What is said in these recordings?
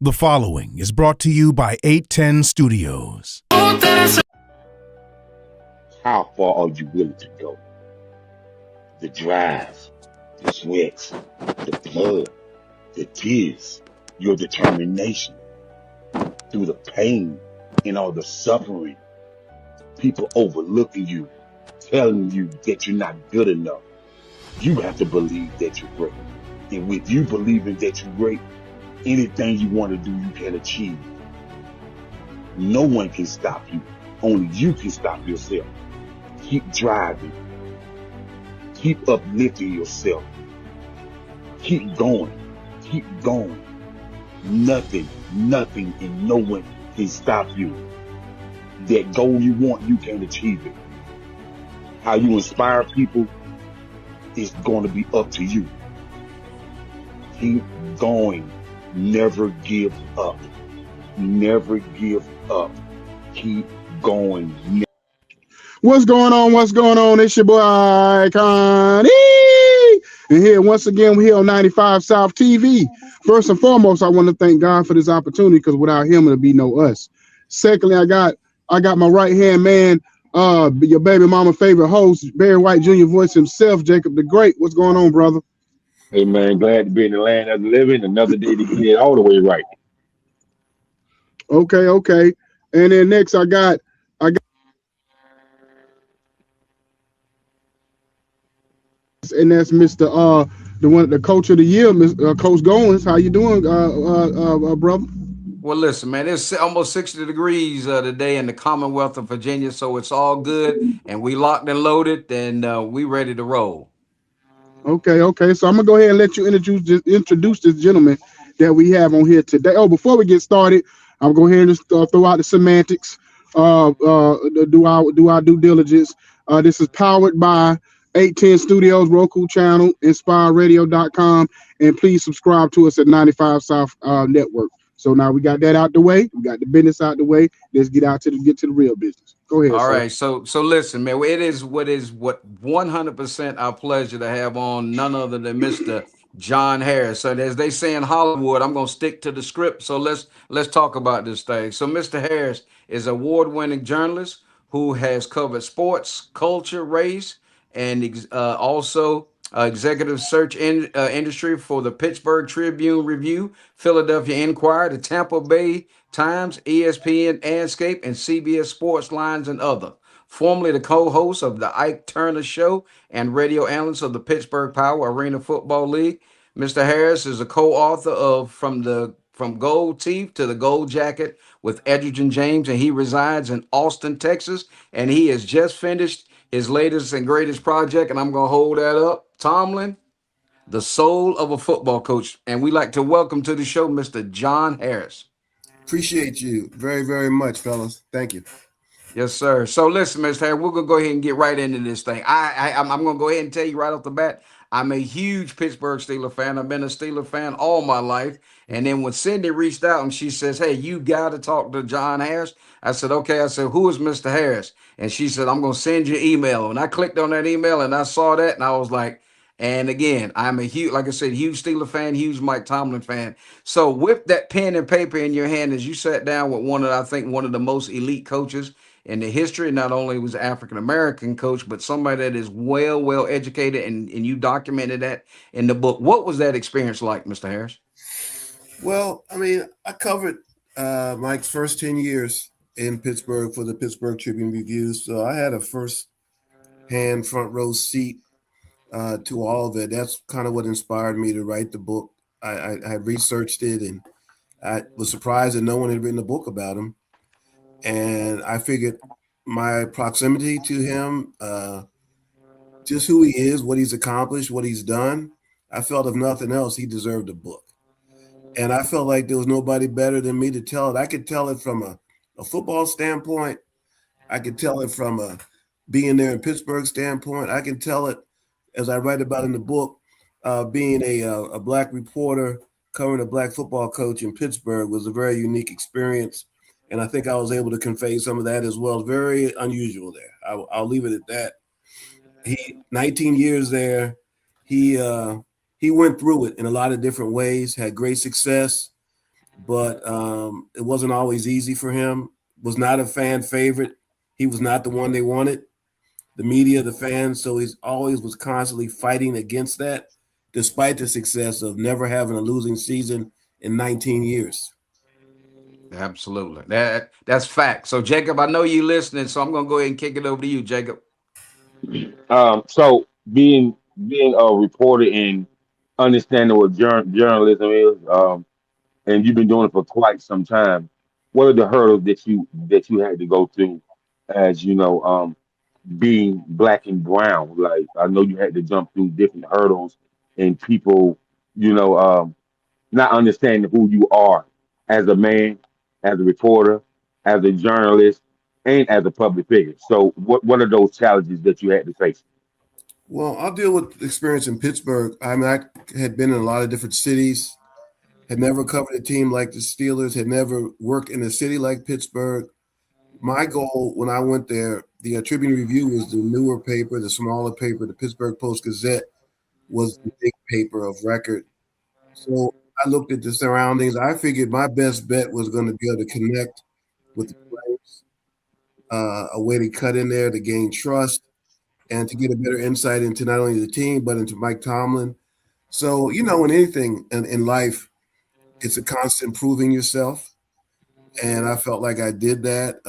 The following is brought to you by 810 Studios. How far are you willing to go? The drive, the sweat, the blood, the tears, your determination through the pain and all the suffering, people overlooking you, telling you that you're not good enough. You have to believe that you're great. And with you believing that you're great, anything you want to do, you can achieve. No one can stop you. Only you can stop yourself. Keep driving. Keep uplifting yourself. Keep going. Keep going. Nothing, and no one can stop you. That goal you want, you can achieve it. How you inspire people is going to be up to you. Keep going. Never give up. Never give up. Keep going. What's going on? What's going on? It's your boy Ikon E. And here, once again, we're here on 95 South TV. First and foremost, I want to thank God for this opportunity, because without him, it'll be no us. Secondly, I got my right-hand man, your baby mama favorite host, Barry White Jr. voice himself, Jacob the Great. What's going on, brother? Hey, man, glad to be in the land of the living. Another day to get it all the way right. Okay. And then next, I got and that's Mr. The coach of the year, Mr. Coach Goins. How you doing, brother? Well, listen, man, it's almost 60 degrees today in the Commonwealth of Virginia, so it's all good, and we locked and loaded, and we ready to roll. Okay. So I'm gonna go ahead and let you introduce this gentleman that we have on here today. Oh, before we get started, I'm going to go ahead and just throw out the semantics. Do our due diligence. This is powered by 810 Studios, Roku channel, InspireRadio.com, and please subscribe to us at 95 South Network. So now we got that out the way. We got the business out the way. Let's get to the real business. Go ahead. All sir. right. So listen, man, it is what 100% our pleasure to have on none other than Mr. John Harris. So as they say in Hollywood, I'm gonna stick to the script. So let's talk about this thing. So Mr. Harris is an award-winning journalist who has covered sports, culture, race, and also executive search industry for the Pittsburgh Tribune-Review, Philadelphia Inquirer, the Tampa Bay Times, ESPN, Andscape, and CBS Sportsline, and other. Formerly the co-host of the Ike Turner Show and radio analyst of the Pittsburgh Power Arena Football League. Mr. Harris is a co-author of From Gold Teeth to the Gold Jacket with Edgerton James, and he resides in Austin, Texas, and he has just finished his latest and greatest project, and I'm going to hold that up. Tomlin, the soul of a football coach. And we like to welcome to the show Mr. John Harris. Appreciate you very, very much, fellas. Thank you. Yes, sir. So listen, Mr. Harris, we're going to go ahead and get right into this thing. I'm going to go ahead and tell you right off the bat, I'm a huge Pittsburgh Steelers fan. I've been a Steelers fan all my life. And then when Cindy reached out and she says, hey, you got to talk to John Harris. I said, okay. I said, who is Mr. Harris? And she said, I'm going to send you an email. And I clicked on that email and I saw that and I was like, and again, I'm a huge, like I said, huge Steelers fan, huge Mike Tomlin fan. So with that pen and paper in your hand, as you sat down with one of the most elite coaches in the history, not only was an African-American coach, but somebody that is well educated, and you documented that in the book. What was that experience like, Mr. Harris? Well, I mean, I covered Mike's first 10 years in Pittsburgh for the Pittsburgh Tribune-Review, so I had a first-hand front row seat to all of it. That's kind of what inspired me to write the book. I had researched it, and I was surprised that no one had written a book about him. And I figured my proximity to him, just who he is, what he's accomplished, what he's done, I felt if nothing else, he deserved a book. And I felt like there was nobody better than me to tell it. I could tell it from a football standpoint. I could tell it from a being there in Pittsburgh standpoint. I can tell it, as I write about in the book, being a Black reporter covering a Black football coach in Pittsburgh was a very unique experience. And I think I was able to convey some of that as well. Very unusual there. I'll leave it at that. He 19 years there. He went through it in a lot of different ways, had great success, but it wasn't always easy for him. Was not a fan favorite. He was not the one they wanted, the media, the fans. So he's always was constantly fighting against that, despite the success of never having a losing season in 19 years. Absolutely. That's fact. So Jacob, I know you listening, so I'm gonna go ahead and kick it over to you, Jacob. So being a reporter and understanding what journalism is, and you've been doing it for quite some time. What are the hurdles that you had to go through as being black and brown? Like I know you had to jump through different hurdles and people, you know, um, not understanding who you are as a man, as a reporter, as a journalist, and as a public figure. So what are those challenges that you had to face? Well, I'll deal with experience in Pittsburgh. I mean, I had been in a lot of different cities, had never covered a team like the Steelers, had never worked in a city like Pittsburgh. My goal when I went there, the Tribune-Review was the newer paper, the smaller paper. The Pittsburgh Post-Gazette was the big paper of record. So I looked at the surroundings. I figured my best bet was going to be able to connect with the players, a way to cut in there to gain trust and to get a better insight into not only the team, but into Mike Tomlin. So, in anything in life, it's a constant proving yourself. And I felt like I did that.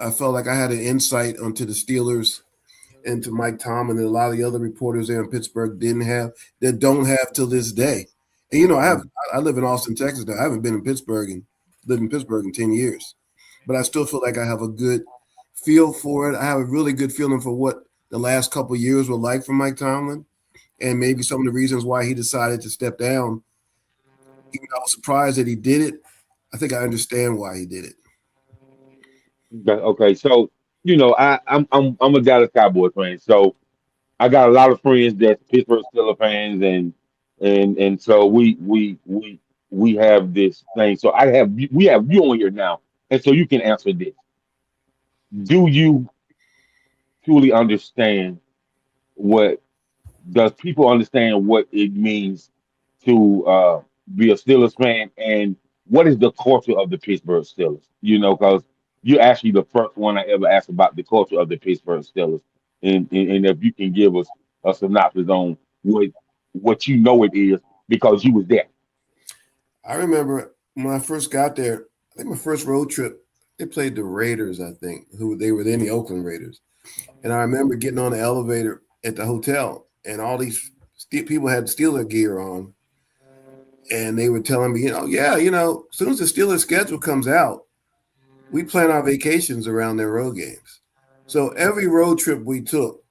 I felt like I had an insight onto the Steelers and to Mike Tomlin that a lot of the other reporters there in Pittsburgh didn't have, that don't have till this day. And I live in Austin, Texas now. I haven't been in Pittsburgh and lived in Pittsburgh in 10 years. But I still feel like I have a good feel for it. I have a really good feeling for what the last couple of years were like for Mike Tomlin and maybe some of the reasons why he decided to step down. Even though I was surprised that he did it, I think I understand why he did it. Okay, so I'm a Dallas Cowboys fan, so I got a lot of friends that's Pittsburgh Steelers fans, and so we have this thing. So we have you on here now, and so you can answer this. Do you truly understand what does people understand what it means to be a Steelers fan, and what is the culture of the Pittsburgh Steelers? Because you're actually the first one I ever asked about the culture of the Pittsburgh Steelers, and if you can give us a synopsis on what you know it is because you was there. I remember when I first got there, I think my first road trip, they played the Raiders, I think, who they were then the Oakland Raiders. And I remember getting on the elevator at the hotel, and all these people had Steeler gear on, and they were telling me, as soon as the Steelers schedule comes out, we plan our vacations around their road games. So every road trip we took,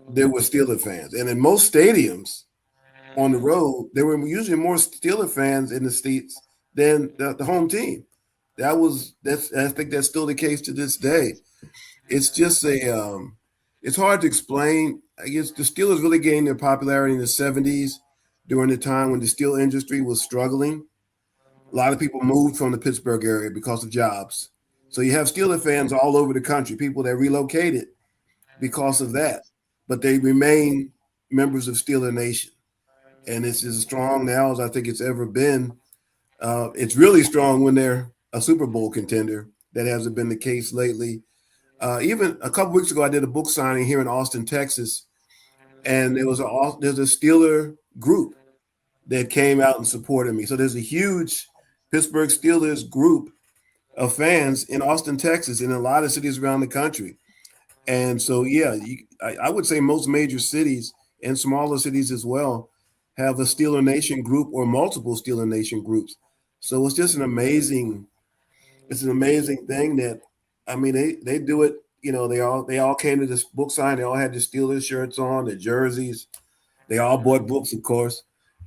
there were Steeler fans, and in most stadiums on the road, there were usually more Steeler fans in the seats than the home team. I think that's still the case to this day. It's just it's hard to explain. I guess the Steelers really gained their popularity in the 70s during the time when the steel industry was struggling. A lot of people moved from the Pittsburgh area because of jobs. So you have Steeler fans all over the country, people that relocated because of that, but they remain members of Steeler Nation. And it's as strong now as I think it's ever been. It's really strong when they're a Super Bowl contender. That hasn't been the case lately. Even a couple weeks ago, I did a book signing here in Austin, Texas, and there's a Steeler group that came out and supported me. So there's a huge Pittsburgh Steelers group of fans in Austin, Texas, and in a lot of cities around the country. And so, yeah, I would say most major cities and smaller cities as well have a Steeler Nation group or multiple Steeler Nation groups. So it's just it's an amazing thing that, I mean, they do it. They all came to this book sign. They all had the Steelers shirts on, the jerseys. They all bought books, of course.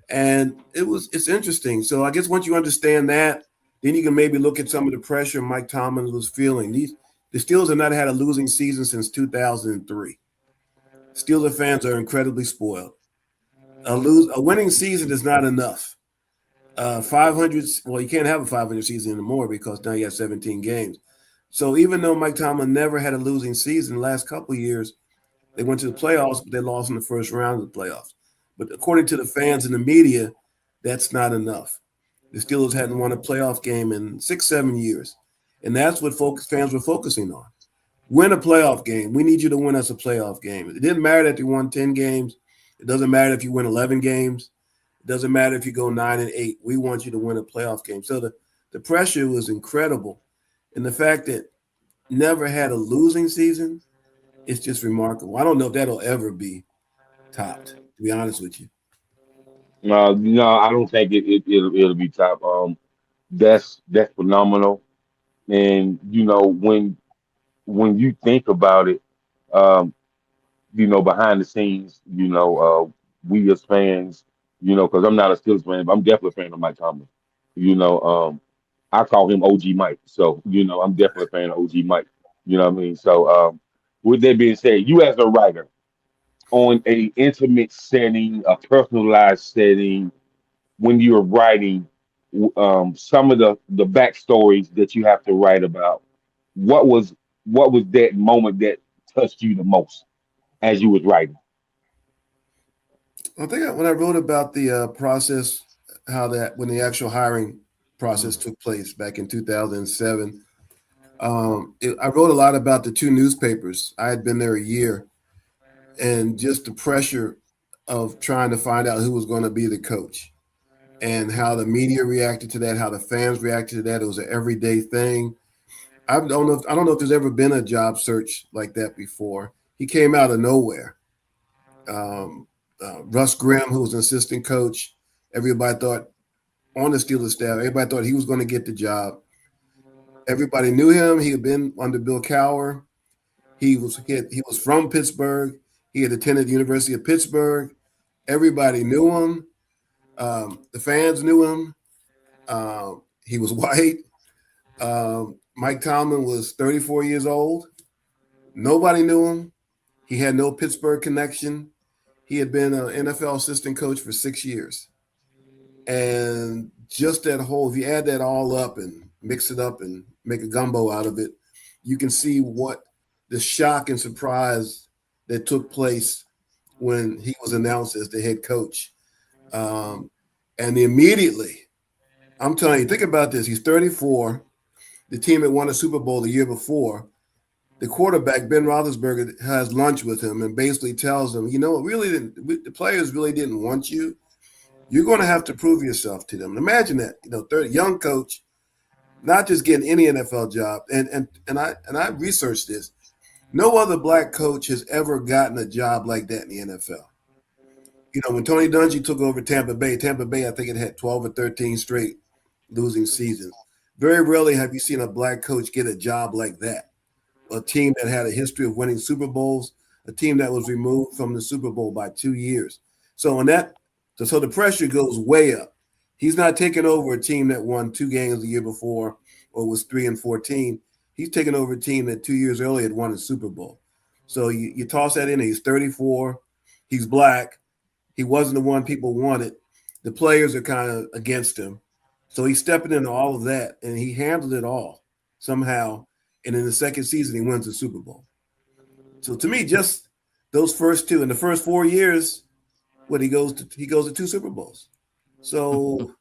And it's interesting. So I guess once you understand that, then you can maybe look at some of the pressure Mike Tomlin was feeling. The Steelers have not had a losing season since 2003. Steeler fans are incredibly spoiled. A winning season is not enough. 500. Well, you can't have a 500 season anymore because now you have 17 games. So even though Mike Tomlin never had a losing season the last couple of years, they went to the playoffs, but they lost in the first round of the playoffs. But according to the fans and the media, that's not enough. The Steelers hadn't won a playoff game in 6-7 years. And that's what fans were focusing on. Win a playoff game. We need you to win us a playoff game. It didn't matter if you won 10 games. It doesn't matter if you win 11 games. It doesn't matter if you go 9-8. We want you to win a playoff game. So the pressure was incredible. And the fact that never had a losing season, it's just remarkable. I don't know if that'll ever be topped, to be honest with you. No, I don't think it'll be top. That's phenomenal. And when you think about it, um, behind the scenes, we as fans, because I'm not a Steelers fan, but I'm definitely a fan of Mike Tomlin. You know, I call him OG Mike. So, I'm definitely a fan of OG Mike. You know what I mean? So, with that being said, you as a writer on a intimate setting, a personalized setting, when you're writing, some of the backstories that you have to write about, what was that moment that touched you the most as you was writing? I think when I wrote about the process, when the actual hiring process took place back in 2007, I wrote a lot about the two newspapers. I had been there a year, and just the pressure of trying to find out who was going to be the coach, and how the media reacted to that, how the fans reacted to that. It was an everyday thing. I don't know if there's ever been a job search like that before. He came out of nowhere. Russ Grimm, who was an assistant coach, everybody thought on the Steelers staff, everybody thought he was going to get the job. Everybody knew him. He had been under Bill Cowher. He was from Pittsburgh. He had attended the University of Pittsburgh. Everybody knew him. The fans knew him. He was white. Mike Tomlin was 34 years old. Nobody knew him. He had no Pittsburgh connection. He had been an NFL assistant coach for 6 years. And just that whole, if you add that all up and mix it up and make a gumbo out of it, you can see what the shock and surprise that took place when he was announced as the head coach. And immediately, I'm telling you, think about this. He's 34. The team had won a Super Bowl the year before. The quarterback, Ben Roethlisberger, has lunch with him and basically tells him, the players really didn't want you. You're going to have to prove yourself to them. Imagine that, young coach, not just getting any NFL job. And I researched this. No other black coach has ever gotten a job like that in the NFL. When Tony Dungy took over Tampa Bay, I think it had 12 or 13 straight losing seasons. Very rarely have you seen a black coach get a job like that. A team that had a history of winning Super Bowls, a team that was removed from the Super Bowl by 2 years. So the pressure goes way up. He's not taking over a team that won 2 games the year before or was 3-14. He's taking over a team that 2 years earlier had won a Super Bowl. So you toss that in. He's 34. He's black. He wasn't the one people wanted. The players are kind of against him. So he's stepping into all of that, and he handled it all somehow. And in the second season, he wins the Super Bowl. So to me, just those first two, in the first 4 years, he goes to 2 Super Bowls. So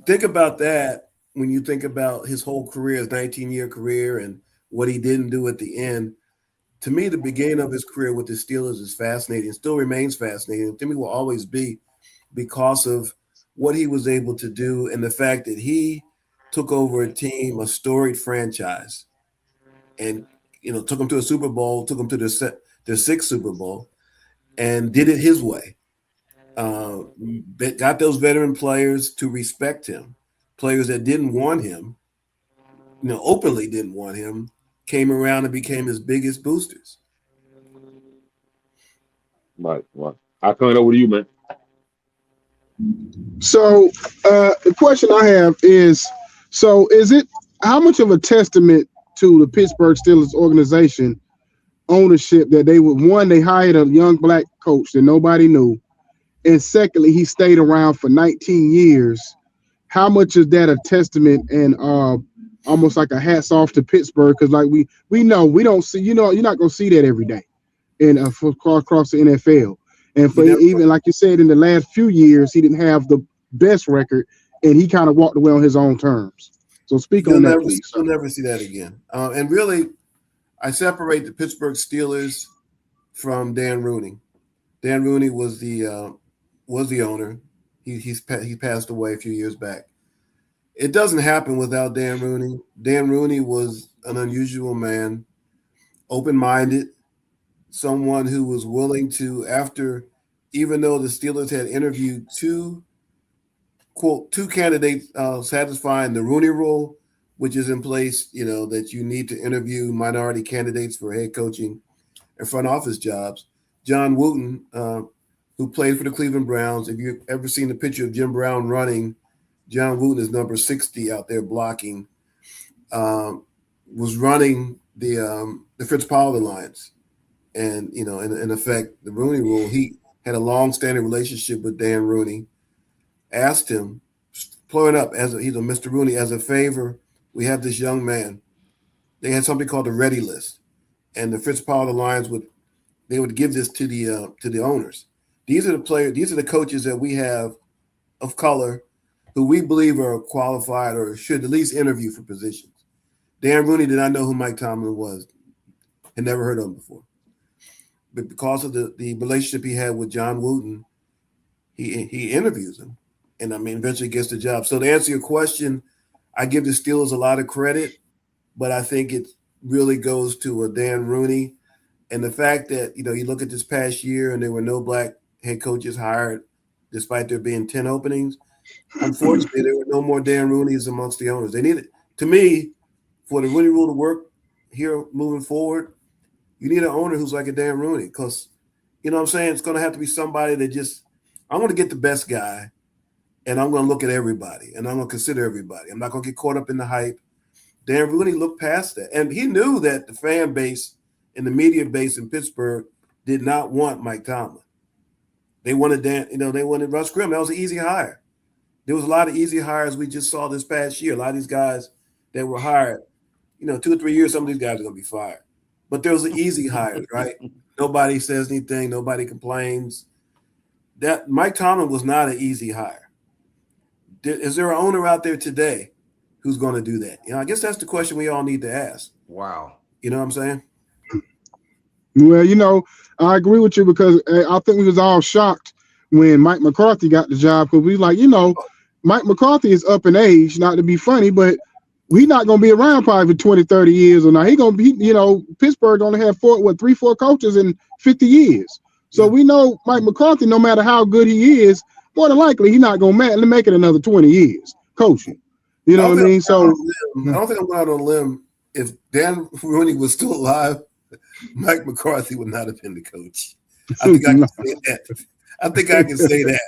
think about that when you think about his whole career, his 19-year career, and what he didn't do at the end. To me, the beginning of his career with the Steelers is fascinating. It still remains fascinating. To me, will always be because of what he was able to do and the fact that he took over a team, a storied franchise, and took them to a Super Bowl, took them to their 6th Super Bowl, and did it his way. Got those veteran players to respect him. Players that didn't want him, openly didn't want him, came around and became his biggest boosters. Right. I'll turn it over to you, man. So the question I have is it how much of a testament to the Pittsburgh Steelers organization ownership that they hired a young black coach that nobody knew, and secondly, he stayed around for 19 years. How much is that a testament and almost like a hats off to Pittsburgh? Because like we know we don't see, you're not going to see that every day across the NFL. And for even like you said, in the last few years, he didn't have the best record and he kind of walked away on his own terms. So speak on that, please. You'll never see that again. And really, I separate the Pittsburgh Steelers from Dan Rooney. Dan Rooney was the owner. He passed away a few years back. It doesn't happen without Dan Rooney. Dan Rooney was an unusual man, open-minded, someone who was willing to, even though the Steelers had interviewed two candidates satisfying the Rooney Rule, which is in place, that you need to interview minority candidates for head coaching and front office jobs. John Wooten, who played for the Cleveland Browns, if you've ever seen the picture of Jim Brown running, John Wooten is number 60 out there blocking, was running the Fritz Powell Alliance. And, in effect, the Rooney Rule, he had a long-standing relationship with Dan Rooney, asked him, pulling up he's a Mr. Rooney, as a favor, we have this young man. They had something called the Ready List. And the Fritz Powell Alliance would give this to the owners. These are the players, these are the coaches that we have of color who we believe are qualified or should at least interview for positions. Dan Rooney did not know who Mike Tomlin was, had never heard of him before. But because of the relationship he had with John Wooten, he interviews him and eventually gets the job. So to answer your question, I give the Steelers a lot of credit, but I think it really goes to Dan Rooney. And the fact that, you look at this past year and there were no black head coaches hired, despite there being 10 openings. Unfortunately, there were no more Dan Rooneys amongst the owners. They needed, to me, for the Rooney Rule to work here moving forward, you need an owner who's like a Dan Rooney because, I'm saying, it's going to have to be somebody that I'm going to get the best guy and I'm going to look at everybody and I'm going to consider everybody. I'm not going to get caught up in the hype. Dan Rooney looked past that. And he knew that the fan base and the media base in Pittsburgh did not want Mike Tomlin. They wanted they wanted Russ Grimm. That was an easy hire. There was a lot of easy hires we just saw this past year. A lot of these guys that were hired, 2 or 3 years, some of these guys are going to be fired. But there was an easy hires, right? Nobody says anything. Nobody complains. That Mike Tomlin was not an easy hire. Is there an owner out there today who's going to do that? I guess that's the question we all need to ask. Wow. You know what I'm saying? Well, I agree with you because I think we was all shocked when Mike McCarthy got the job because we like, Mike McCarthy is up in age, not to be funny, but he's not going to be around probably for 20, 30 years or not. He's going to be, Pittsburgh only have 3, 4 coaches in 50 years. So we know Mike McCarthy, no matter how good he is, more than likely he's not going to make it another 20 years coaching. You know what I mean? So I don't think I'm going out on a limb. If Dan Rooney was still alive, Mike McCarthy would not have been the coach. I think I can say that. I think I can say that.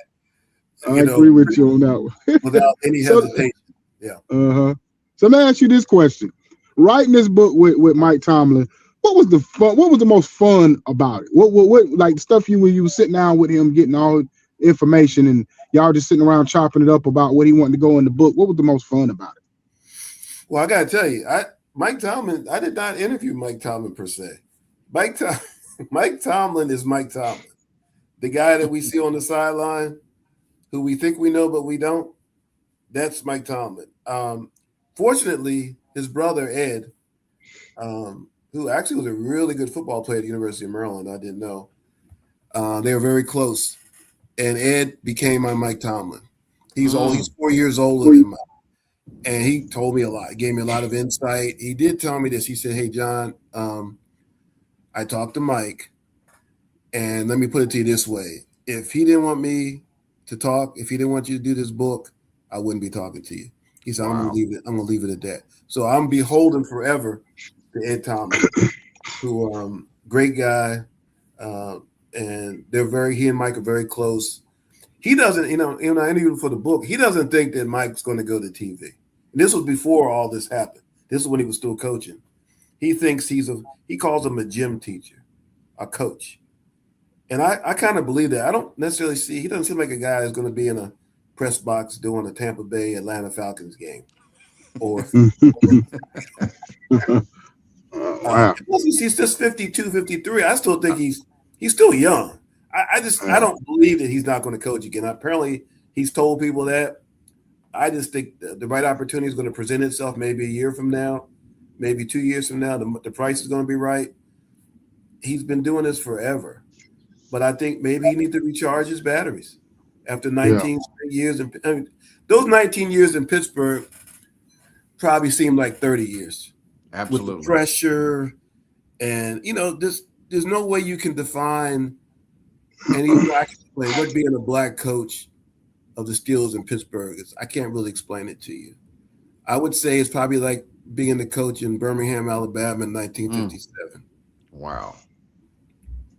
I agree with you on that one. Without any hesitation. Yeah. So let me ask you this question. Writing this book with Mike Tomlin, what was the most fun about it? What like stuff when you were sitting down with him getting all information and y'all just sitting around chopping it up about what he wanted to go in the book? What was the most fun about it? Well, I gotta tell you, Mike Tomlin, I did not interview Mike Tomlin per se. Mike Tomlin is Mike Tomlin. The guy that we see on the sideline, who we think we know but we don't, that's Mike Tomlin. Fortunately, his brother Ed, who actually was a really good football player at the University of Maryland, I didn't know. They were very close. And Ed became my Mike Tomlin. He's 4 years older than Mike. And he told me a lot. He gave me a lot of insight. He did tell me this. He said, "Hey, John, I talked to Mike, and let me put it to you this way. If he didn't want me to talk, if he didn't want you to do this book, I wouldn't be talking to you." He said, "I'm gonna leave it at that." So I'm beholden forever to Ed Tomlin, who great guy, and he and Mike are very close. He doesn't, I interviewed for the book. He doesn't think that Mike's going to go to TV. And this was before all this happened. This is when he was still coaching. He thinks he calls him a gym teacher, a coach. And I kind of believe that. I don't necessarily he doesn't seem like a guy who's going to be in a press box doing a Tampa Bay Atlanta Falcons game. Or wow. He's just 52, 53. I still think he's still young. I don't believe that he's not going to coach again. Apparently, he's told people that. I just think the right opportunity is going to present itself maybe a year from now, maybe 2 years from now. The price is going to be right. He's been doing this forever. But I think maybe he needs to recharge his batteries after 19 years. And I mean, those 19 years in Pittsburgh probably seem like 30 years. Absolutely. With the pressure. And, there's no way you can define any black play. What being a black coach of the Steelers in Pittsburgh is. I can't really explain it to you. I would say it's probably like being the coach in Birmingham, Alabama in 1957. Wow.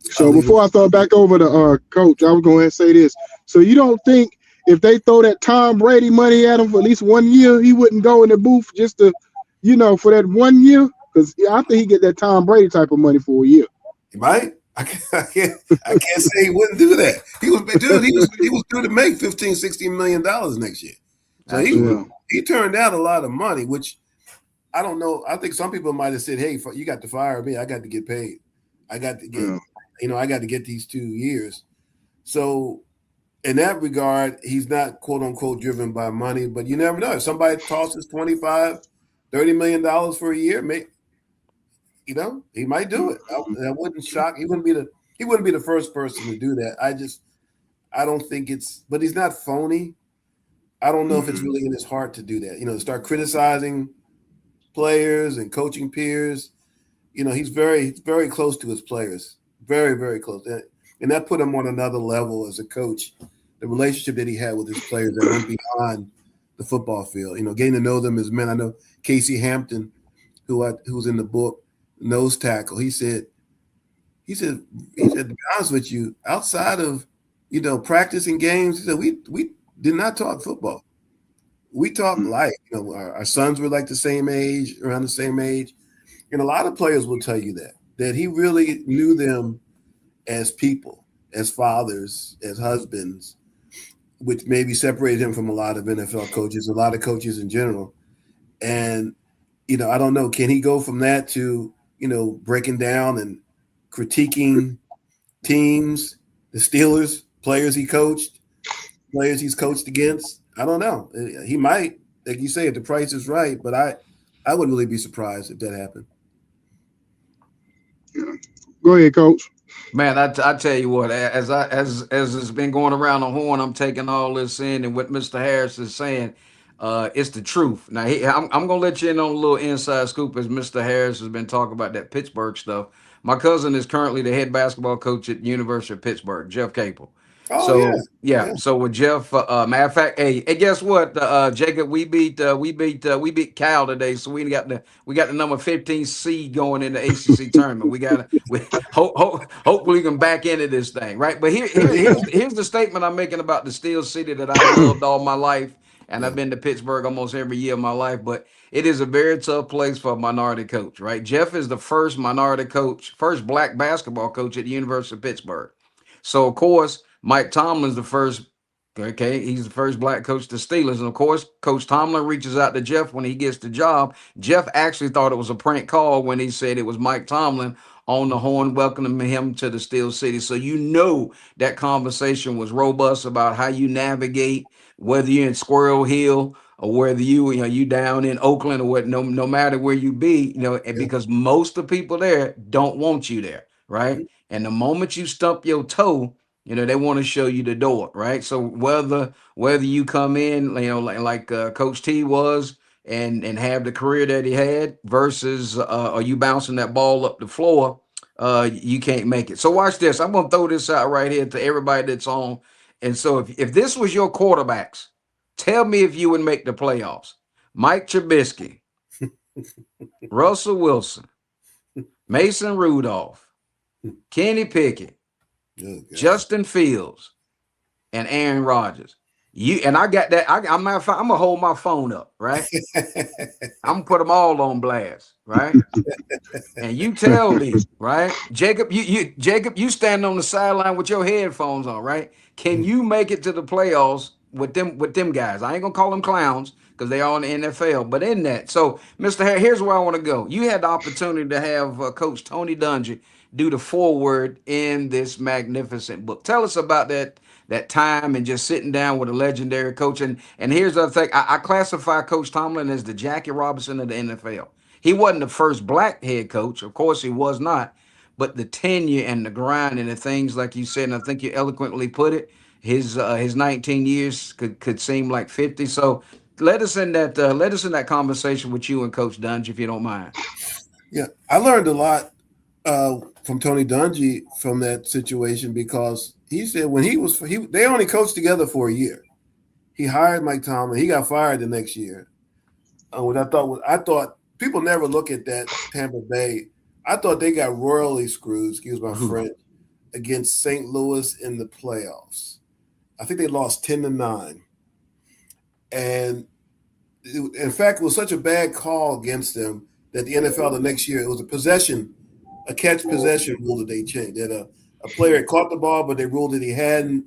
So before I throw it back over to Coach, I was going to say this. So you don't think if they throw that Tom Brady money at him for at least 1 year, he wouldn't go in the booth just to, for that 1 year? Because I think he get that Tom Brady type of money for a year. He might. I can't say he wouldn't do that. He was due to make $15-16 million next year. So he turned down a lot of money, which I don't know. I think some people might have said, "Hey, you got to fire me. I got to get paid. I got to get, I got to get these 2 years." So in that regard, he's not quote unquote driven by money, but you never know. If somebody tosses $25-30 million for a year, he might do it. That wouldn't shock. He wouldn't be the first person to do that. I don't think but he's not phony. I don't know if it's really in his heart to do that. To start criticizing players and coaching peers. He's very, very close to his players. Very, very close. And that put him on another level as a coach. The relationship that he had with his players that went beyond the football field. Getting to know them as men. I know Casey Hampton, who's in the book, nose tackle. He said, to be honest with you, outside of, practicing games, he said, we did not talk football. We talked life. Our sons were like around the same age. And a lot of players will tell you that he really knew them as people, as fathers, as husbands, which maybe separated him from a lot of NFL coaches, a lot of coaches in general. And, I don't know, can he go from that to, breaking down and critiquing teams, the Steelers, players he coached, players he's coached against? I don't know. He might, like you say, if the price is right, but I wouldn't really be surprised if that happened. Go ahead, Coach. Man, I tell you what, as it's been going around the horn, I'm taking all this in, and what Mr. Harris is saying, it's the truth. Now, I'm gonna let you in on a little inside scoop as Mr. Harris has been talking about that Pittsburgh stuff. My cousin is currently the head basketball coach at the University of Pittsburgh, Jeff Capel. Oh, So yeah. so with Jeff, matter of fact, hey, guess what, Jacob, we beat Cal today, so we got the number 15 seed going in the ACC tournament. We hopefully we can back into this thing, right? But here's the statement I'm making about the Steel City that I loved all my life, and I've been to Pittsburgh almost every year of my life, but it is a very tough place for a minority coach, right? Jeff is the first minority coach, first black basketball coach at the University of Pittsburgh. So of course, Mike Tomlin's the first. Okay, he's the first black coach to Steelers, and of course, Coach Tomlin reaches out to Jeff when he gets the job. Jeff actually thought it was a prank call when he said it was Mike Tomlin on the horn welcoming him to the Steel City. So that conversation was robust about how you navigate, whether you're in Squirrel Hill or whether you down in Oakland or what. No matter where you be, because most of the people there don't want you there, right? And the moment you stump your toe, they want to show you the door, right? So whether you come in, like Coach T was and have the career that he had versus are you bouncing that ball up the floor, you can't make it. So watch this. I'm going to throw this out right here to everybody that's on. And so if this was your quarterbacks, tell me if you would make the playoffs. Mike Trubisky, Russell Wilson, Mason Rudolph, Kenny Pickett, Justin Fields, and Aaron Rodgers. I got that. I'm gonna hold my phone up, right? I'm gonna put them all on blast, right? And you tell me, right, Jacob? You stand on the sideline with your headphones on, right? Can you make it to the playoffs with them guys? I ain't gonna call them clowns because they are in the NFL, but in that. So, Mr. Harris, here's where I want to go. You had the opportunity to have Coach Tony Dungy do the foreword in this magnificent book. Tell us about that that time and just sitting down with a legendary coach. And here's the other thing: I classify Coach Tomlin as the Jackie Robinson of the NFL. He wasn't the first black head coach, of course he was not, but the tenure and the grind and the things like you said, and I think you eloquently put it. His 19 years could seem like 50. So let us in that conversation with you and Coach Dungy, if you don't mind. Yeah, I learned a lot from Tony Dungy from that situation because he said when they only coached together for a year. He hired Mike Tomlin. He got fired the next year. What I thought people never look at that Tampa Bay. I thought they got royally screwed. Excuse my French, against St. Louis in the playoffs. I think they lost 10-9, and in fact, it was such a bad call against them that the NFL the next year, it was a catch possession rule that they changed. That a player had caught the ball, but they ruled that he hadn't.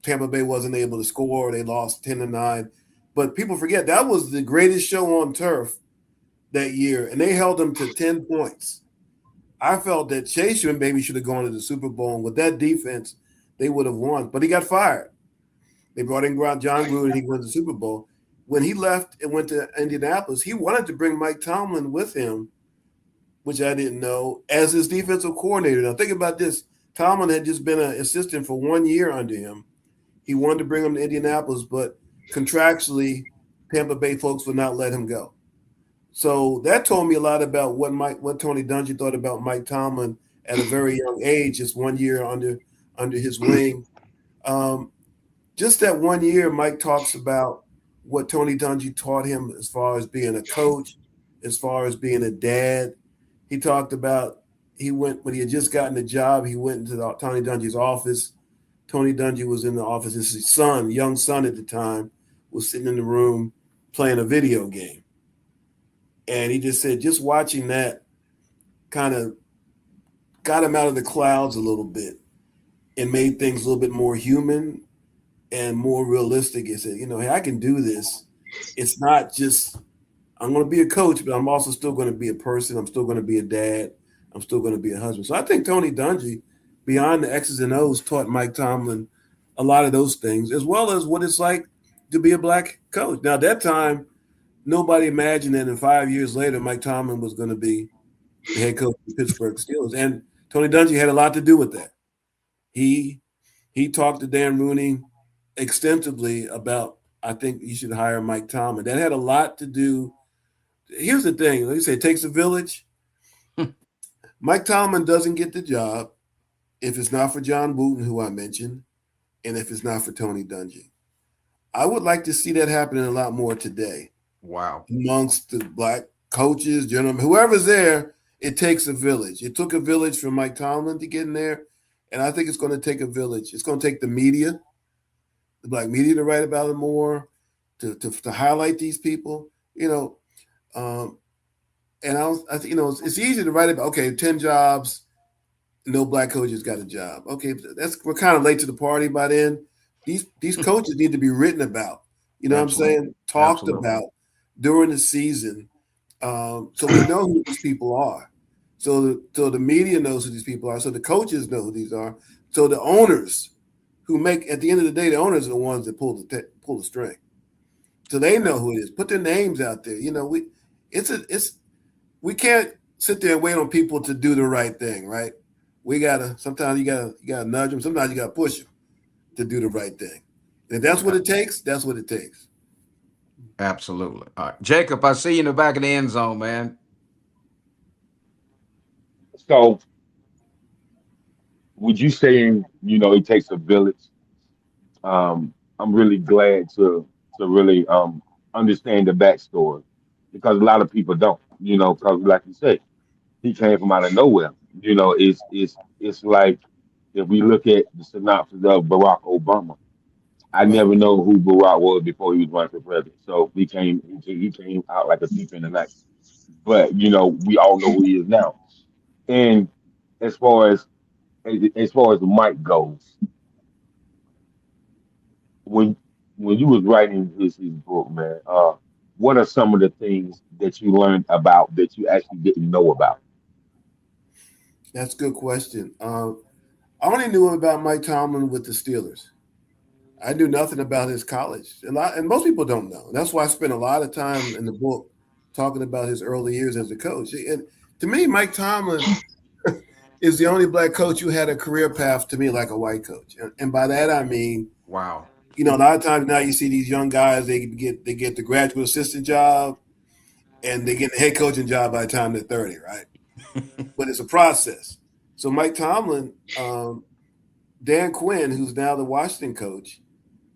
Tampa Bay wasn't able to score. They lost 10-9. But people forget that was the greatest show on turf that year, and they held them to 10 points. I felt that Chase maybe should have gone to the Super Bowl, and with that defense, they would have won. But he got fired. They brought in John Gruden, and he went to the Super Bowl. When he left and went to Indianapolis, he wanted to bring Mike Tomlin with him, which I didn't know, as his defensive coordinator. Now, think about this. Tomlin had just been an assistant for 1 year under him. He wanted to bring him to Indianapolis, but contractually, Tampa Bay folks would not let him go. So that told me a lot about what Tony Dungy thought about Mike Tomlin at a very young age, just 1 year under his wing. Just that 1 year, Mike talks about what Tony Dungy taught him as far as being a coach, as far as being a dad. He talked about when he had just gotten the job, he went into Tony Dungy's office. Tony Dungy was in the office. His young son at the time, was sitting in the room playing a video game. And he just said, just watching that kind of got him out of the clouds a little bit and made things a little bit more human and more realistic. He said, hey, I can do this. It's not just, I'm going to be a coach, but I'm also still going to be a person. I'm still going to be a dad. I'm still going to be a husband. So I think Tony Dungy, beyond the X's and O's, taught Mike Tomlin a lot of those things, as well as what it's like to be a black coach. Now, at that time, nobody imagined that in 5 years later, Mike Tomlin was going to be the head coach of the Pittsburgh Steelers. And Tony Dungy had a lot to do with that. He talked to Dan Rooney extensively about, I think you should hire Mike Tomlin. That had a lot to do. Here's the thing. Like you say, it takes a village. Mike Tomlin doesn't get the job if it's not for John Wooten, who I mentioned, and if it's not for Tony Dungy. I would like to see that happening a lot more today. Wow. Amongst the black coaches, gentlemen, whoever's there, it takes a village. It took a village for Mike Tomlin to get in there, and I think it's going to take a village. It's going to take the media, the black media, to write about it more, to highlight these people, and I think it's easy to write about, 10 jobs, no black coaches got a job. Okay, we're kind of late to the party by then. These coaches need to be written about. You know Absolutely. what I'm saying? Talked Absolutely. about during the season, so we know who these people are. So the media knows who these people are. So the coaches know who these are. So the owners who at the end of the day, the owners are the ones that pull the string. So they know who it is. Put their names out there. We can't sit there and wait on people to do the right thing, right? Sometimes you gotta nudge them. Sometimes you gotta push them to do the right thing. And if that's what it takes, that's what it takes. Absolutely. All right. Jacob, I see you in the back of the end zone, man. So, would you saying, it takes a village? I'm really glad to really understand the backstory because a lot of people don't, because like you said, he came from out of nowhere. It's like if we look at the synopsis of Barack Obama, I Right. never know who Barack was before he was running for president. So he came out like a thief in the night. But we all know who he is now. And as far as Mike goes, when you was writing his book, man, what are some of the things that you learned about that you actually didn't know about? That's a good question. I only knew about Mike Tomlin with the Steelers. I knew nothing about his college, and most people don't know. That's why I spent a lot of time in the book talking about his early years as a coach. And to me, Mike Tomlin is the only black coach who had a career path to me like a white coach. And by that I mean, Wow. a lot of times now you see these young guys, they get the graduate assistant job and they get the head coaching job by the time they're 30, right? But it's a process. So Mike Tomlin, Dan Quinn, who's now the Washington coach,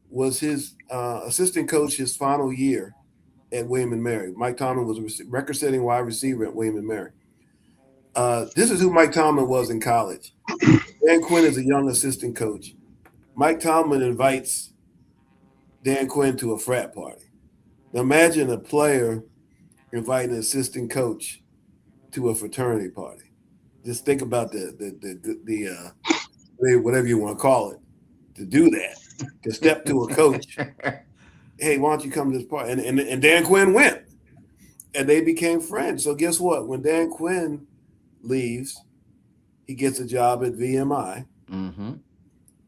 was his assistant coach his final year at William & Mary. Mike Tomlin was a record-setting wide receiver at William & Mary. This is who Mike Tomlin was in college. Dan Quinn is a young assistant coach. Mike Tomlin invites Dan Quinn to a frat party. Now imagine a player inviting an assistant coach to a fraternity party. Just think about the whatever you want to call it, to do that, to step to a coach. Hey, why don't you come to this party? And Dan Quinn went, and they became friends. So guess what? When Dan Quinn leaves, he gets a job at VMI,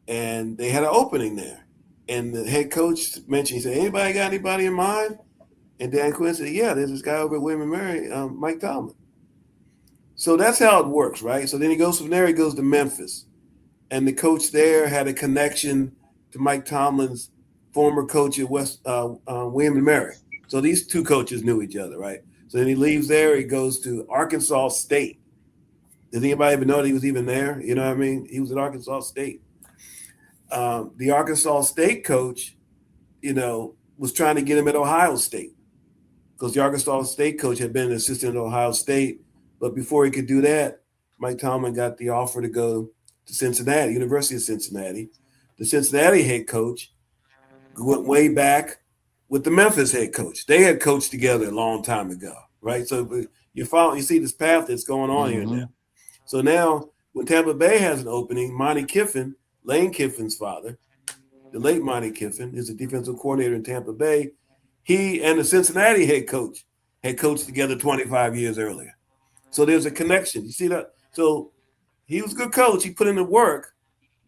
and they had an opening there. And the head coach mentioned, he said, anybody got anybody in mind? And Dan Quinn said, yeah, there's this guy over at William & Mary, Mike Tomlin. So that's how it works, right? So then he goes from there, he goes to Memphis. And the coach there had a connection to Mike Tomlin's former coach at William & Mary. So these two coaches knew each other, right? So then he leaves there, he goes to Arkansas State. Does anybody even know that he was even there? You know what I mean? He was at Arkansas State. The Arkansas State coach, was trying to get him at Ohio State because the Arkansas State coach had been an assistant at Ohio State. But before he could do that, Mike Tomlin got the offer to go to Cincinnati, University of Cincinnati. The Cincinnati head coach went way back with the Memphis head coach. They had coached together a long time ago, right? So you see this path that's going on here now. So now when Tampa Bay has an opening, Monty Kiffin, Lane Kiffin's father, the late Monty Kiffin, is a defensive coordinator in Tampa Bay. He and the Cincinnati head coach had coached together 25 years earlier. So there's a connection. You see that? So he was a good coach. He put in the work,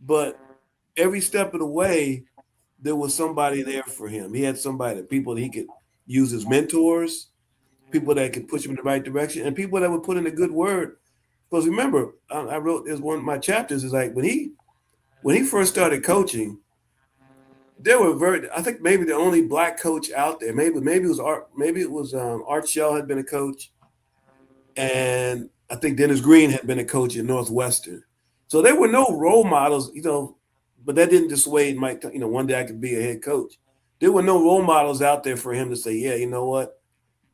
but every step of the way, there was somebody there for him. He had people that he could use as mentors, people that could push him in the right direction, and people that would put in a good word. Because remember, I wrote as one of my chapters is like when he first started coaching, there were I think maybe the only black coach out there. Maybe it was Art Shell had been a coach, and I think Dennis Green had been a coach at Northwestern. So there were no role models, but that didn't dissuade Mike. One day I could be a head coach. There were no role models out there for him to say, yeah, you know what,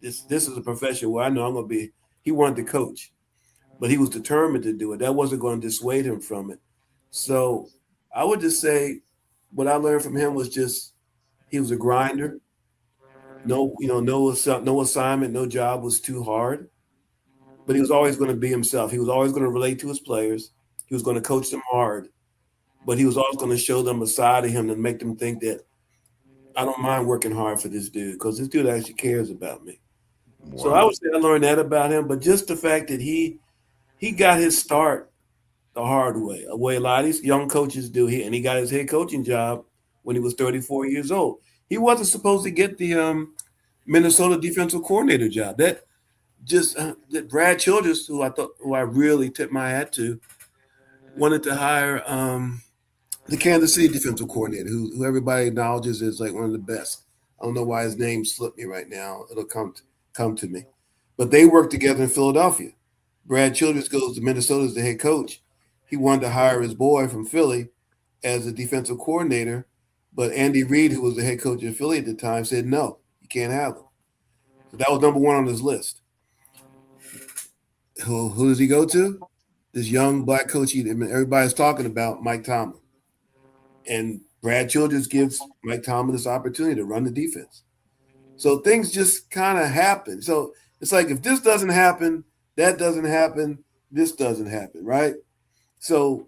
this is a profession where I know I'm going to be. He wanted to coach, but he was determined to do it. That wasn't going to dissuade him from it. So I would just say what I learned from him was just he was a grinder. No assignment, no job was too hard. But he was always going to be himself. He was always going to relate to his players. He was going to coach them hard. But he was always going to show them a side of him and make them think that I don't mind working hard for this dude because this dude actually cares about me. Wow. So I would say I learned that about him. But just the fact that he got his start the hard way, a way a lot of these young coaches do. He got his head coaching job when he was 34 years old. He wasn't supposed to get the Minnesota defensive coordinator job. That Brad Childress, who I really tipped my hat to, wanted to hire the Kansas City defensive coordinator, who everybody acknowledges is like one of the best. I don't know why his name slipped me right now. It'll come to me. But they worked together in Philadelphia. Brad Childress goes to Minnesota as the head coach. He wanted to hire his boy from Philly as a defensive coordinator, but Andy Reid, who was the head coach of Philly at the time, said, no, you can't have him. So that was number one on his list. Who does he go to? This young black coach everybody's talking about, Mike Tomlin. And Brad Childress gives Mike Tomlin this opportunity to run the defense. So things just kind of happen. So it's like if this doesn't happen, that doesn't happen, this doesn't happen, right? So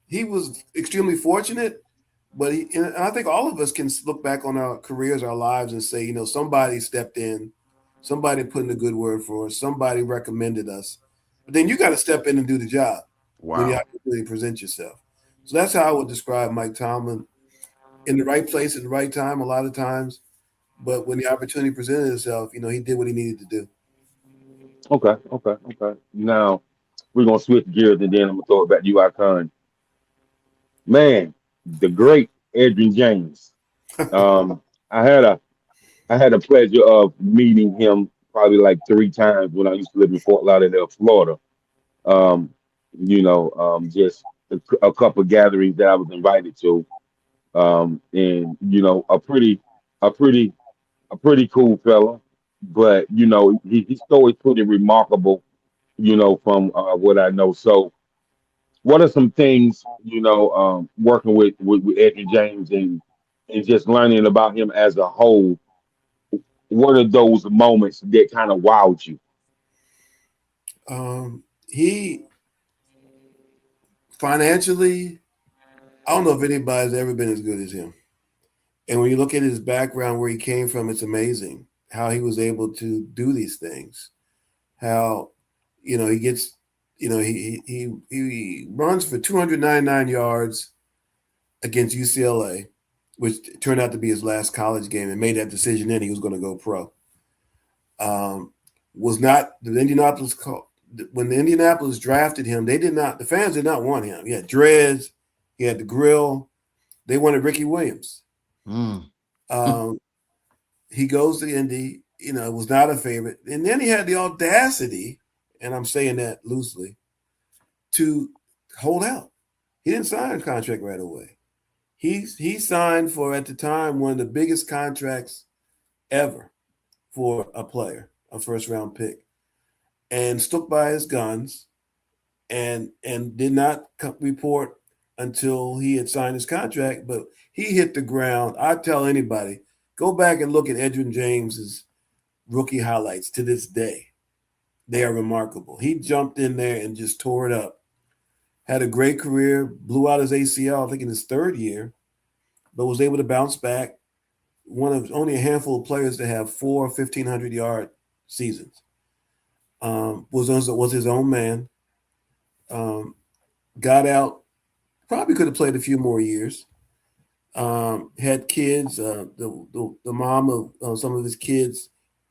he was extremely fortunate, but and I think all of us can look back on our careers, our lives, and say, somebody stepped in, somebody put in a good word for us, somebody recommended us. But then you got to step in and do the job when the opportunity presents yourself. So that's how I would describe Mike Tomlin. In the right place at the right time a lot of times, but when the opportunity presented itself, he did what he needed to do. Okay. Now we're gonna switch gears and then I'm gonna throw it back to you, Icon. Man, the great Edrin James. Um, I had a I had a pleasure of meeting him probably like 3 times when I used to live in Fort Lauderdale, Florida. Um, just a couple gatherings that I was invited to, and a pretty, a pretty cool fella. But his story is pretty remarkable. From what I know. So, what are some things working with Edwin James and just learning about him as a whole? What are those moments that kind of wowed you? He financially, I don't know if anybody's ever been as good as him. And when you look at his background, where he came from, it's amazing how he was able to do these things. How, he gets, he runs for 299 yards against UCLA, which turned out to be his last college game, and made that decision then he was going to go pro. Was not the Indianapolis when the Indianapolis drafted him, the fans did not want him. He had dreads, he had the grill. They wanted Ricky Williams. He goes to Indy, was not a favorite. And then he had the audacity, and I'm saying that loosely, to hold out. He didn't sign a contract right away. He signed for, at the time, one of the biggest contracts ever for a player, a first-round pick, and stuck by his guns and did not report until he had signed his contract. But he hit the ground. I tell anybody, go back and look at Edwin James's rookie highlights to this day. They are remarkable. He jumped in there and just tore it up. Had a great career, blew out his ACL, I think in his 3rd year, but was able to bounce back. One of only a handful of players to have 4 1,500-yard seasons. Was his own man. Got out, probably could have played a few more years. Had kids. The mom of some of his kids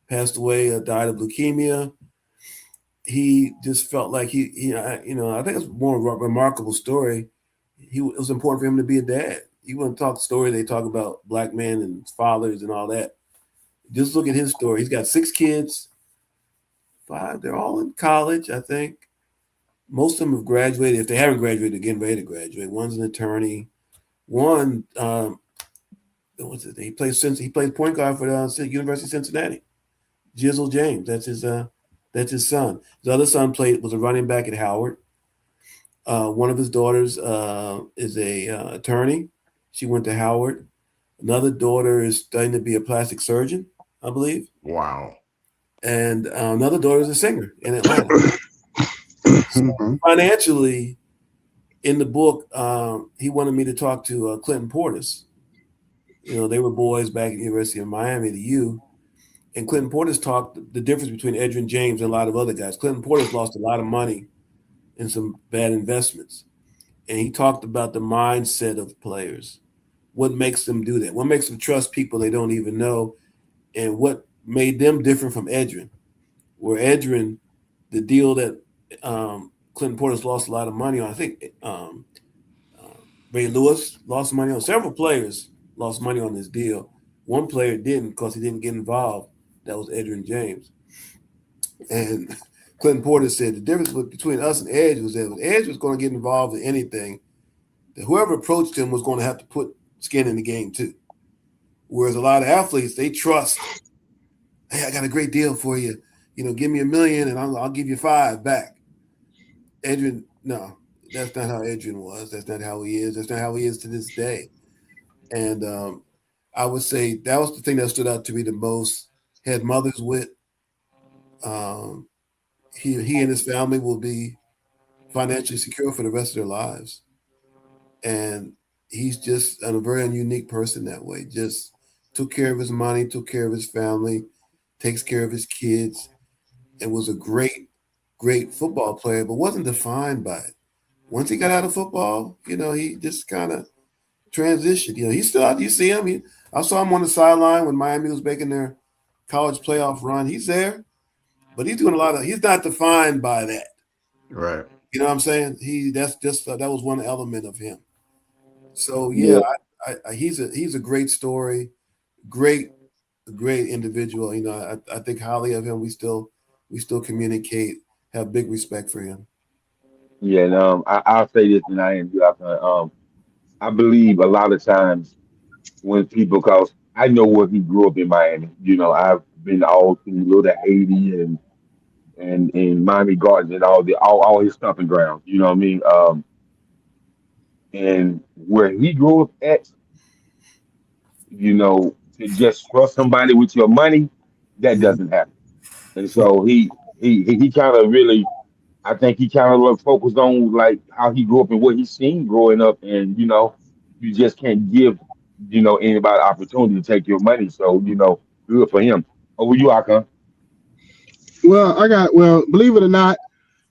passed away, died of leukemia. He just felt like I think it's a more remarkable story. It was important for him to be a dad. You want to talk story, they talk about black men and fathers and all that. Just look at his story. He's got 6 kids, 5. They're all in college, I think. Most of them have graduated. If they haven't graduated, they're getting ready to graduate. One's an attorney. One, he plays point guard for the University of Cincinnati. Jizzle James, that's his son. His other son was a running back at Howard. One of his daughters is a attorney. She went to Howard. Another daughter is studying to be a plastic surgeon, I believe. Wow. And another daughter is a singer in Atlanta. So financially, in the book, he wanted me to talk to Clinton Portis. They were boys back at the University of Miami, the U. And Clinton Portis talked the difference between Edwin James and a lot of other guys. Clinton Portis lost a lot of money in some bad investments. And he talked about the mindset of players. What makes them do that? What makes them trust people they don't even know? And what made them different from Edwin? Where Edwin, the deal that Clinton Portis lost a lot of money on, I think Ray Lewis lost money on. Several players lost money on this deal. One player didn't because he didn't get involved. That was Edwin James. And Clinton Portis said the difference between us and Edge was that when Edge was going to get involved in anything, that whoever approached him was going to have to put skin in the game too. Whereas a lot of athletes, they trust, hey, I got a great deal for you. Give me $1 million and I'll give you 5 back. Edwin, no, that's not how Edwin was. That's not how he is. That's not how he is to this day. And I would say that was the thing that stood out to me the most. He had mother's wit. He and his family will be financially secure for the rest of their lives. And he's just a very unique person that way. Just took care of his money, took care of his family, takes care of his kids, and was a great, great football player, but wasn't defined by it. once he got out of football, he just kind of transitioned. He's still out. You see him. I saw him on the sideline when Miami was making their college playoff run. He's there, but he's doing he's not defined by that. Right. You know what I'm saying? That was one element of him. So he's a great story, great individual. I think highly of him. We still communicate, have big respect for him. Yeah, and I'll say this, and I end up. I believe a lot of times when people, cause I know where he grew up in Miami. I've been all through the '80s and in Miami Gardens and all his stomping grounds. You know what I mean? And where he grew up at, to just trust somebody with your money, that doesn't happen. And so he kind of really, I think he kind of focused on like how he grew up and what he's seen growing up, and you just can't give anybody opportunity to take your money. So good for him. Over you, Akon. Well, believe it or not,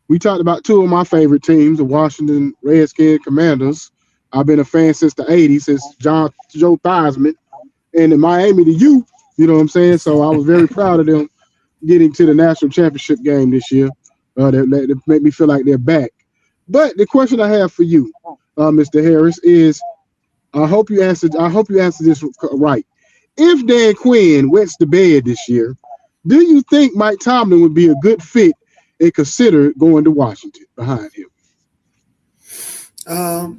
we talked about two of my favorite teams, the Washington Redskins Commanders. I've been a fan since the '80s, since Joe Theismann, and in Miami, the U. You know what I'm saying? So I was very proud of them getting to the national championship game this year. That make me feel like they're back. But the question I have for you, Mr. Harris, is I hope you answer this right. If Dan Quinn wets the bed this year, do you think Mike Tomlin would be a good fit and consider going to Washington behind him?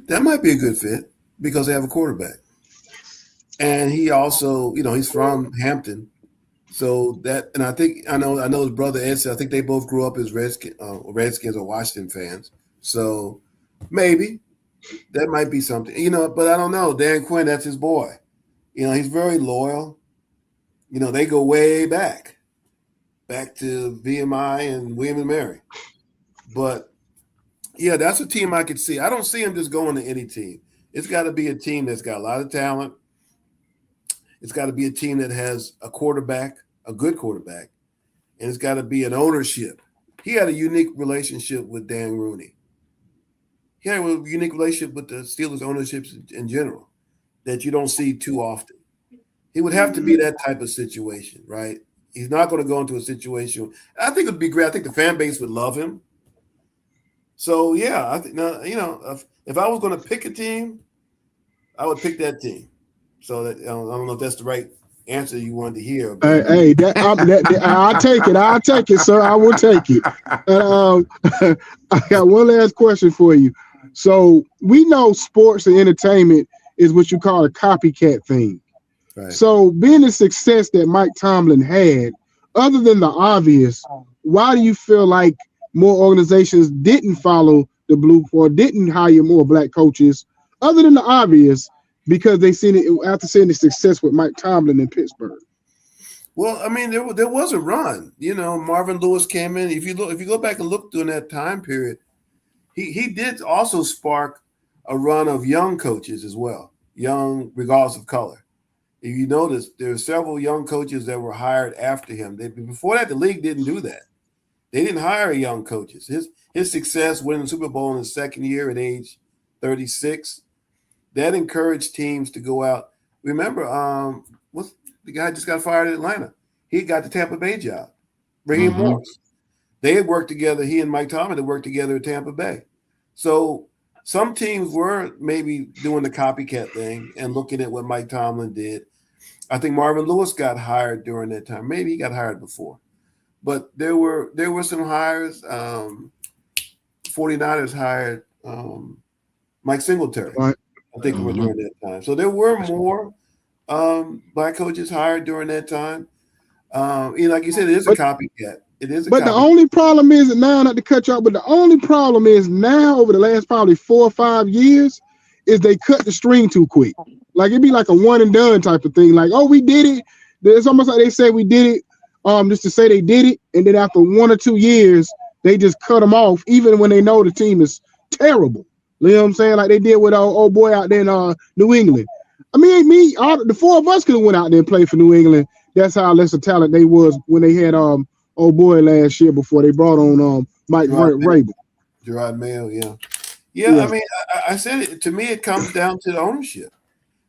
That might be a good fit because they have a quarterback. And he also, he's from Hampton. So and I know his brother Ed said, I think they both grew up as Redskins or Washington fans. So maybe that might be something, but I don't know. Dan Quinn, that's his boy. He's very loyal. They go way back to VMI and William and Mary. But yeah, that's a team I could see. I don't see him just going to any team. It's got to be a team that's got a lot of talent. It's got to be a team that has a quarterback, a good quarterback, and it's got to be an ownership. He had a unique relationship with Dan Rooney. He had a unique relationship with the Steelers ownership in general that you don't see too often. It would have to be that type of situation, right? He's not going to go into a situation. I think it would be great. I think the fan base would love him. So, yeah, I think if I was going to pick a team, I would pick that team. So that, I don't know if that's the right answer you wanted to hear. Hey, I'll take it. I'll take it, sir. I will take it. I got one last question for you. So we know sports and entertainment is what you call a copycat thing. Right. So being the success that Mike Tomlin had, other than the obvious, why do you feel like more organizations didn't follow the blue or didn't hire more black coaches, other than the obvious? Because they seen it after seeing the success with Mike Tomlin in Pittsburgh. Well, I mean, there was a run. Marvin Lewis came in. If you go back and look during that time period, he did also spark a run of young coaches as well, young regardless of color. If you notice, there are several young coaches that were hired after him. Before that, the league didn't do that. They didn't hire young coaches. His success winning the Super Bowl in his second year at age 36. That encouraged teams to go out. Remember, what's the guy just got fired in Atlanta? He got the Tampa Bay job. Raheem Morris. They had worked together. He and Mike Tomlin had worked together at Tampa Bay. So some teams were maybe doing the copycat thing and looking at what Mike Tomlin did. I think Marvin Lewis got hired during that time. Maybe he got hired before. But there were some hires. 49ers hired Mike Singletary. Right. I think we were during that time. So there were more black coaches hired during that time. Like you said, it is a copycat. It is. But the only problem is now, not to cut you off, but the only problem is now over the last probably 4 or 5 years is they cut the string too quick. Like it'd be like a one and done type of thing. Like, oh, we did it. It's almost like they say we did it, just to say they did it, and then after 1 or 2 years, they just cut them off, even when they know the team is terrible. You know what I'm saying? Like they did with our old boy out there in New England. I mean, the four of us could have went out there and played for New England. That's how less of talent they was when they had old boy last year before they brought on Mike Vrabel. Gerard Mayo, yeah. Yeah, I mean, I said it. To me, it comes down to the ownership.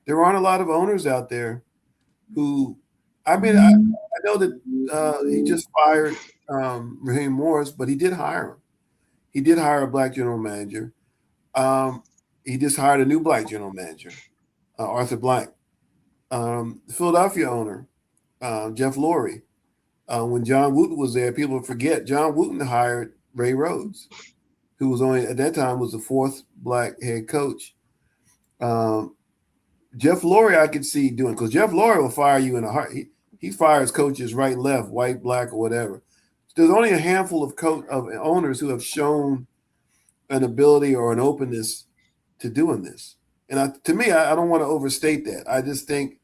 There aren't a lot of owners out there who, I mean, I know that he just fired Raheem Morris, but he did hire him. He did hire a black general manager. He just hired a new black general manager, Arthur Blank. The Philadelphia owner, Jeff Lurie. When John Wooten was there, people forget John Wooten hired Ray Rhodes, who was only at that time was the fourth black head coach. Jeff Lurie, I could see doing, because Jeff Lurie will fire you in a heart. He fires coaches right and left, white, black, or whatever. There's only a handful of owners who have shown an ability or an openness to doing this. And to me, I don't want to overstate that. I just think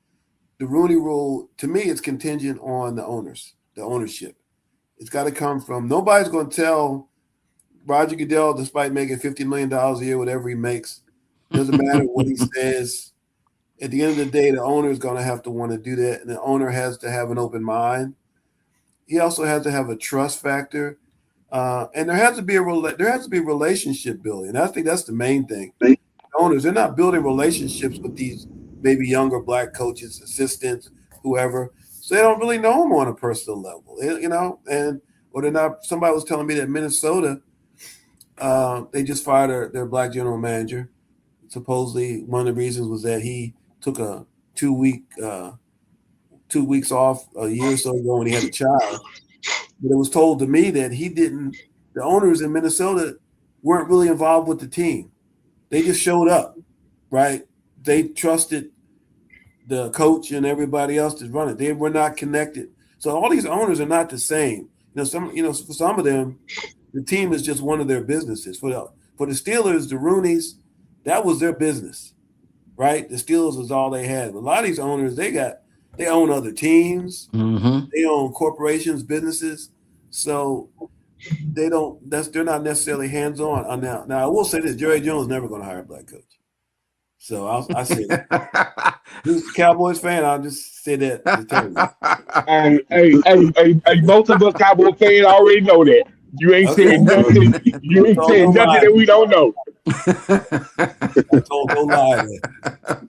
the Rooney Rule, to me, it's contingent on the owners, the ownership. It's got to come from, nobody's going to tell Roger Goodell, despite making $50 million a year, whatever he makes, doesn't matter what he says. At the end of the day, the owner is going to have to want to do that, and the owner has to have an open mind. He also has to have a trust factor, and there has to be relationship building. And I think that's the main thing. The owners, they're not building relationships with these maybe younger black coaches, assistants, whoever, so they don't really know them on a personal level, or they're not. Somebody was telling me that Minnesota, they just fired their black general manager. Supposedly, one of the reasons was that he took a 2 weeks off a year or so ago when he had a child. But it was told to me that the owners in Minnesota weren't really involved with the team. They just showed up, right? They trusted the coach and everybody else to run it. They were not connected. So all these owners are not the same. For some of them, the team is just one of their businesses. For the Steelers, the Rooneys, that was their business, right? The Steelers was all they had. But a lot of these owners, they own other teams. Mm-hmm. They own corporations, businesses. So they're not necessarily hands-on on now. Now I will say this: Jerry Jones never going to hire a black coach. So I say that. Who's a Cowboys fan? I'll just say that. To tell you. Hey, most of us Cowboys fans already know that. You ain't saying nothing. You ain't saying nothing that we don't know. Don't lie.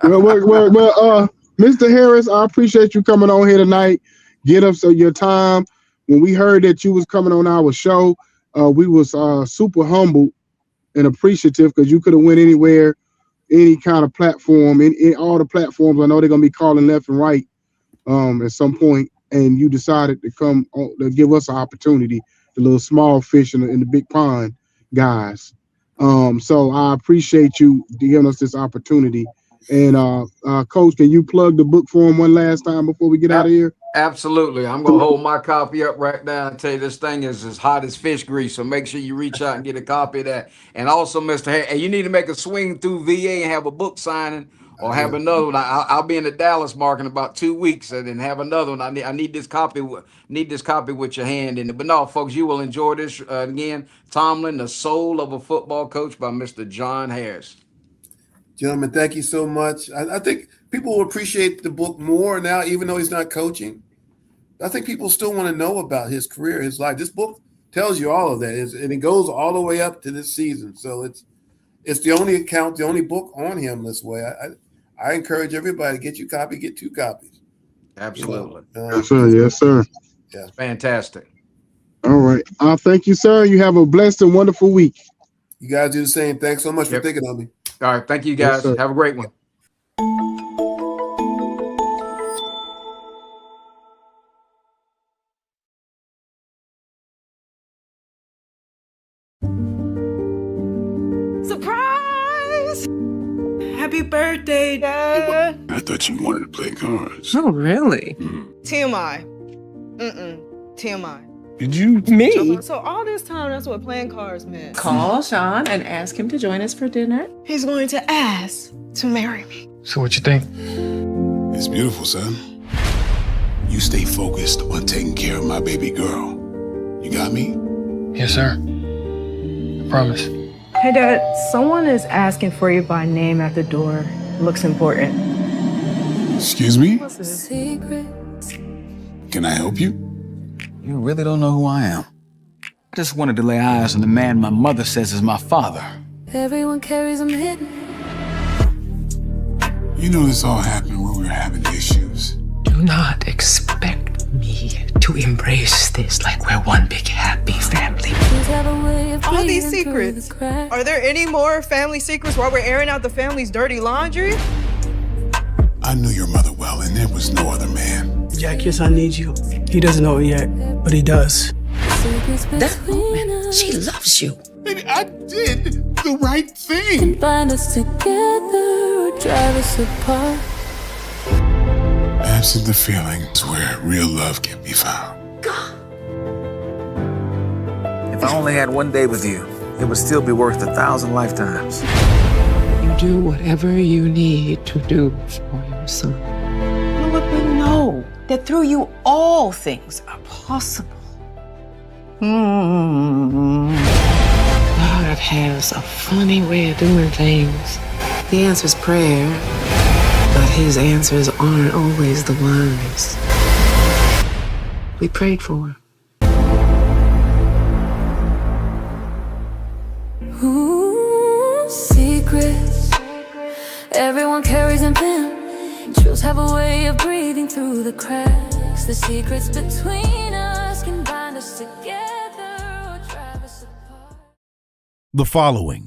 Well, Mr. Harris, I appreciate you coming on here tonight. Get up your time. When we heard that you was coming on our show, we was super humbled and appreciative, because you could have went anywhere, any kind of platform, in all the platforms. I know they're gonna be calling left and right at some point, and you decided to come on, to give us an opportunity, the little small fish in the big pond guys. So I appreciate you giving us this opportunity. And Coach, can you plug the book for him one last time before we get out of here? Absolutely. I'm going to hold my copy up right now and tell you this thing is as hot as fish grease. So make sure you reach out and get a copy of that. And also, Mr. Harris, you need to make a swing through VA and have a book signing, or have another one. I'll be in the Dallas market in about 2 weeks and then have another one. I need this copy. Need this copy with your hand in it. But no, folks, you will enjoy this. Again, Tomlin, The Soul of a Football Coach by Mr. John Harris. Gentlemen, thank you so much. I think people will appreciate the book more now, even though he's not coaching. I think people still want to know about his career, his life. This book tells you all of that, and it goes all the way up to this season. So it's the only the only book on him this way. I encourage everybody to get you a copy, get 2 copies. Absolutely. Yes, sir. Yes, sir. Yeah. Fantastic. All right. Thank you, sir. You have a blessed and wonderful week. You guys do the same. Thanks so much for thinking of me. All right. Thank you, guys. Yes, have a great one. Surprise! Happy birthday, Dad. I thought you wanted to play cards. Oh, really? TMI. TMI. Did you? Me? So all this time, that's what playing cards meant. Call Sean and ask him to join us for dinner. He's going to ask to marry me. So what you think? It's beautiful, son. You stay focused on taking care of my baby girl. You got me? Yes, sir. I promise. Hey, Dad, someone is asking for you by name at the door. Looks important. Excuse me? What's this? Can I help you? You really don't know who I am. I just wanted to lay eyes on the man my mother says is my father. Everyone carries them hidden. You know this all happened when we were having issues. Do not expect me to embrace this like we're one big happy family. All these secrets. Are there any more family secrets while we're airing out the family's dirty laundry? I knew your mother well, and there was no other man. Jack, yes, I need you. He doesn't know it yet, but he does. That woman, she loves you. And I did the right thing. Bind us together or drive us apart. Absent the feelings where real love can be found. If I only had one day with you, it would still be worth 1,000 lifetimes. You do whatever you need to do for your son. Lord, we know that through you all things are possible. God has a funny way of doing things. He answers prayer, but his answers aren't always the ones we prayed for. Ooh, secrets. Everyone carries them in. Truths have a way of breathing through the cracks. The secrets between us can bind us together or drive us apart. The following